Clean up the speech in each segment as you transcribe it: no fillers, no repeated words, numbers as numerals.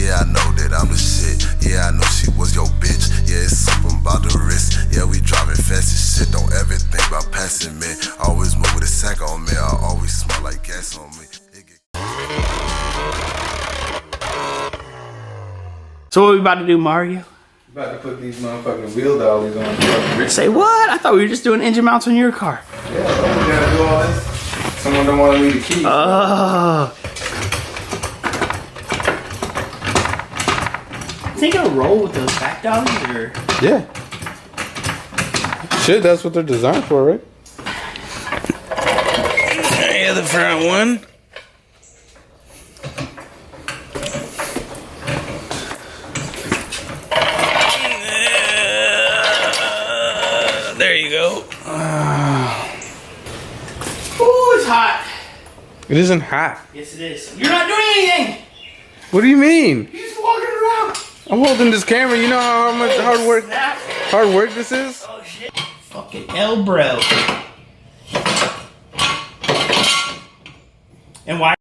Yeah, I know that I'm the shit. Yeah, I know she was your bitch. Yeah, it's something about the wrist. Yeah, we driving fast as shit. Don't ever think about passing me. Always move with a sack on me. I always smell like gas on me. So what we about to do, Mario? About to put these motherfucking wheel dollies on. Say what? I thought we were just doing engine mounts on your car. Yeah, we gotta do all this. Someone don't want to leave the keys. Oh. Think it'll roll with those back dollies, or? Yeah. Shit, that's what they're designed for, right? Yeah, the front one. There you go. Ooh, it's hot. It isn't hot. Yes, it is. You're not doing anything. What do you mean? You're just walking around. I'm holding this camera. You know how much hard work this is? Oh shit. Fucking L, bro. And why?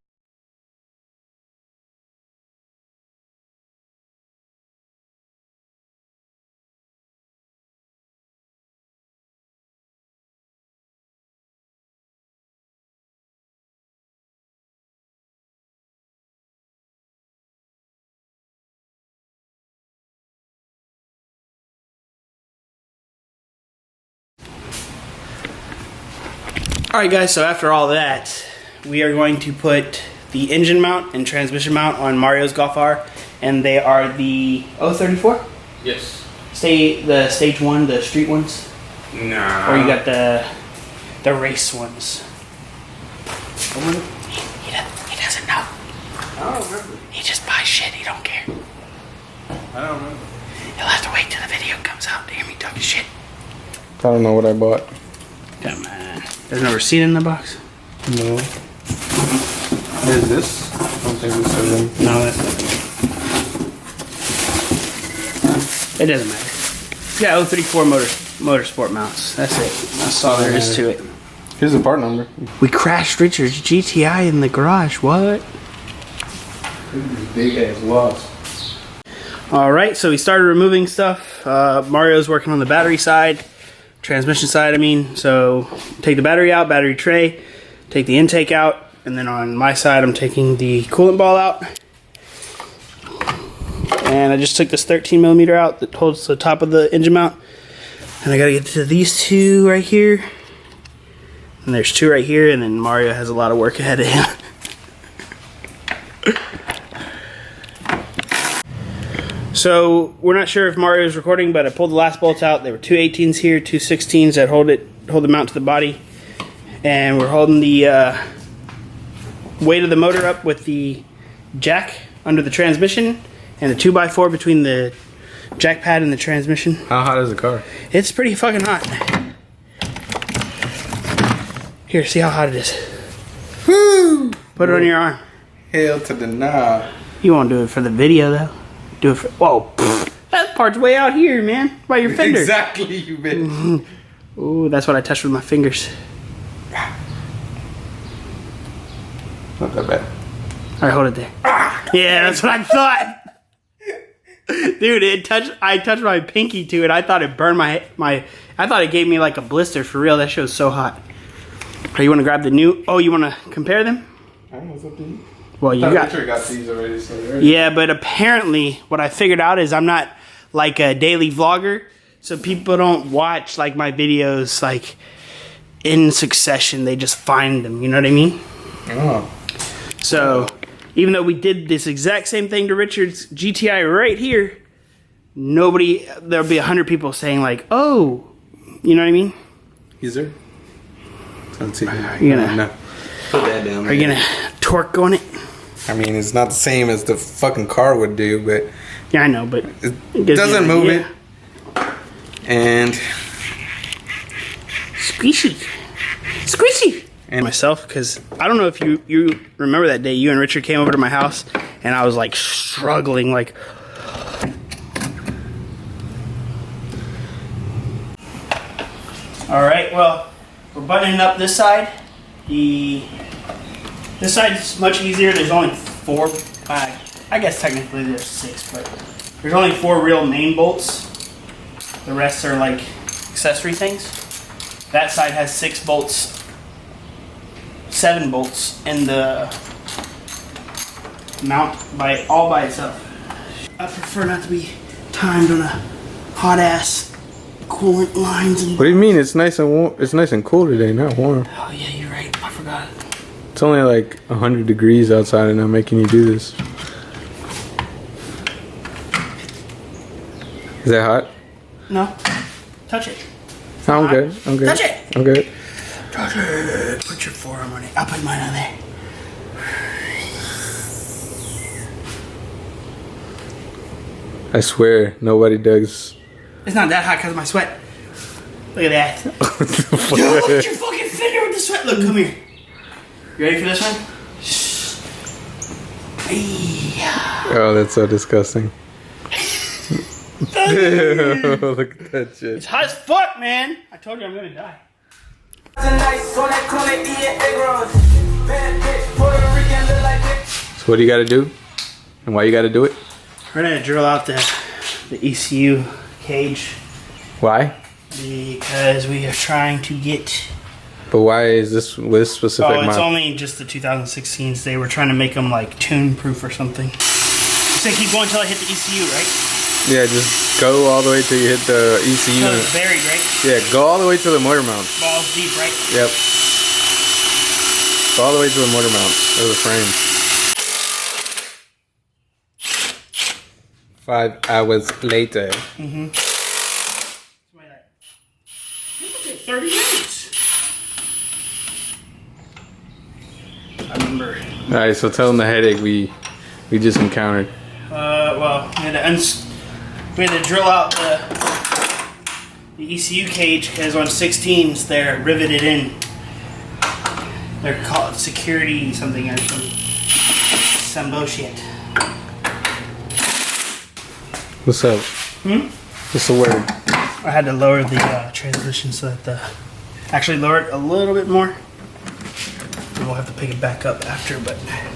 Alright guys, so after all that, we are going to put the engine mount and transmission mount on Mario's Golf R, and they are the 034? Yes. The stage 1, the street ones? Nah. Or you got the race ones? He doesn't know. I don't remember. He just buys shit, he don't care. I don't remember. You'll have to wait till the video comes out to hear me talking shit. I don't know what I bought. Come on. There's no receipt in the box? No. Is this? I don't think this is them. No, that's not. It doesn't matter. Yeah, 034 Motorsport mounts. That's it. That's all there is to it. Here's the part number. We crashed Richard's GTI in the garage. What? Big ass loss. Alright, so we started removing stuff. Mario's working on the battery side. Transmission side, I mean. So take the battery out, battery tray, take the intake out, and then on my side I'm taking the coolant ball out. And I just took this 13mm out that holds the top of the engine mount. And I gotta get to these two right here. And there's two right here, and then Mario has a lot of work ahead of him. So we're not sure if Mario's recording, but I pulled the last bolts out. There were two 18s here, two 16s that hold the mount to the body, and we're holding the weight of the motor up with the jack under the transmission and the 2x4 between the jack pad and the transmission. How hot is the car? It's pretty fucking hot. Here, see how hot it is. Woo! Put it on your arm. Hell to the nah. You won't do it for the video though. Do it for, whoa, pfft, that part's way out here, man, by your fender. Exactly, you bitch. Ooh, that's what I touched with my fingers. Not that bad. All right, hold it there. Yeah, that's what I thought. Dude, I touched my pinky to it. I thought it burned I thought it gave me like a blister for real. That shit was so hot. Or you want to grab the new? Oh, you want to compare them? I don't know what's up to you. Well, you got these already. So yeah, but apparently what I figured out is I'm not like a daily vlogger, so people don't watch like my videos like in succession. They just find them. You know what I mean? Oh. So even though we did this exact same thing to Richard's GTI right here, there'll be 100 people saying like, "Oh," you know what I mean? Is there? Let's see. Are you gonna no. Put that down. Are you gonna torque on it? I mean, it's not the same as the fucking car would do, but Yeah, I know, but it doesn't move it. And squishy. And myself, because I don't know if you remember that day you and Richard came over to my house and I was like struggling like. All right, well, we're buttoning up this side. This side's much easier. There's only four. I I guess technically there's 6, but there's only 4 real main bolts. The rest are like accessory things. That side has 6 bolts, 7 bolts in the mount all by itself. I prefer not to be timed on a hot ass coolant lines and. What do you mean? It's nice and warm. It's nice and cool today, not warm. Oh yeah, you're right. I forgot. It's only like 100 degrees outside, and I'm making you do this. Is that hot? No, touch it. I'm good. I'm good. Touch it. I'm good. Touch it. Put your forearm on it. I'll put mine on there. I swear, nobody does. It's not that hot because of my sweat. Look at that. Yo, look at your fucking finger with the sweat. Look, come here. You ready for this one? Oh, that's so disgusting. Look at that shit. It's hot as fuck, man. I told you I'm gonna die. So what do you got to do? And why you got to do it? We're gonna drill out the ECU cage Why? because we are trying to get. But why is this with this specific Oh, it's model? only just the 2016s. They were trying to make them like tune proof or something. So keep going until I hit the ECU, right? Yeah, just go all the way till you hit the ECU. So it's buried, right? Yeah, go all the way to the motor mount. Balls deep, right? Yep. Go all the way to the motor mount or the frame. 5 hours later. 30 minutes. I remember. All right, so tell them the headache we just encountered. Well, we had to drill out the ECU cage because on 16s they're riveted in. They're called security something or some bullshit. What's up? What's the word? I had to lower the transmission so that actually lower it a little bit more. And we'll have to pick it back up after, but right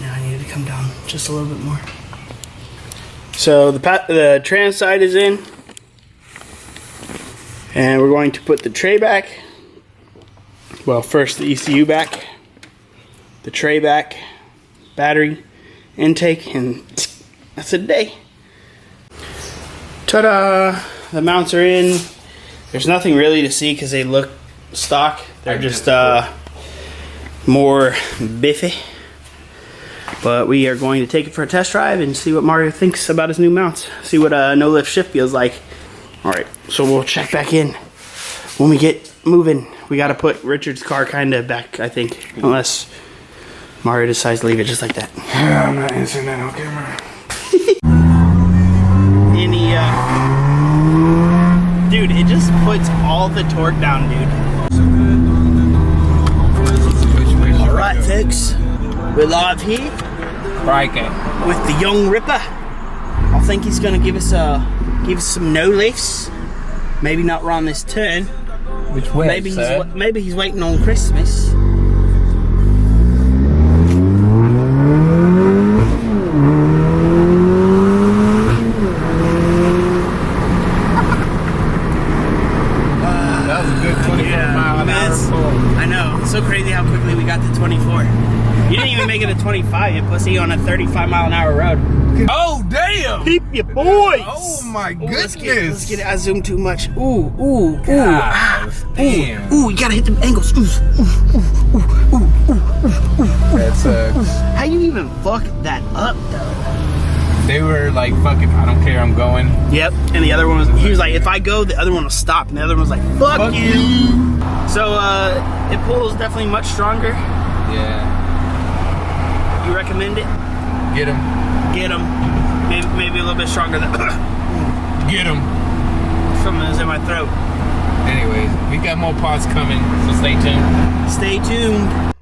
now I needed to come down just a little bit more. So the trans side is in, and we're going to put the tray back. Well, first the ECU back, the tray back, battery, intake, and that's a day. Ta-da! The mounts are in. There's nothing really to see because they look stock. They're just more biffy. But we are going to take it for a test drive and see what Mario thinks about his new mounts. See what a no-lift shift feels like. Alright, so we'll check back in when we get moving. We got to put Richard's car kind of back, I think. Unless Mario decides to leave it just like that. Yeah, I'm not answering that on camera. Dude, it just puts all the torque down, dude. Alright, folks. We're live here with the young Ripper. I think he's gonna give us some no lifts. Maybe not run this turn. Which way? Maybe he's waiting on Christmas. I know. It's so crazy how quickly we got to 24. You didn't even make it to 25, you pussy, on a 35-mile-an-hour road. Oh, damn! Keep your boys! Oh, my Let's goodness! get it. I zoomed too much. Ooh. Damn. Ooh, you gotta hit the angles. That sucks. How you even fuck that up, though? They were like, fucking, I don't care, I'm going. Yep, and the other one was, he was like, if I go, the other one will stop, and the other one was like, fuck you. So, it pulls definitely much stronger. Yeah. You recommend it? Get him. Get them. Maybe a little bit stronger than Get him. something is in my throat. Anyways, we got more pods coming, so stay tuned. Stay tuned.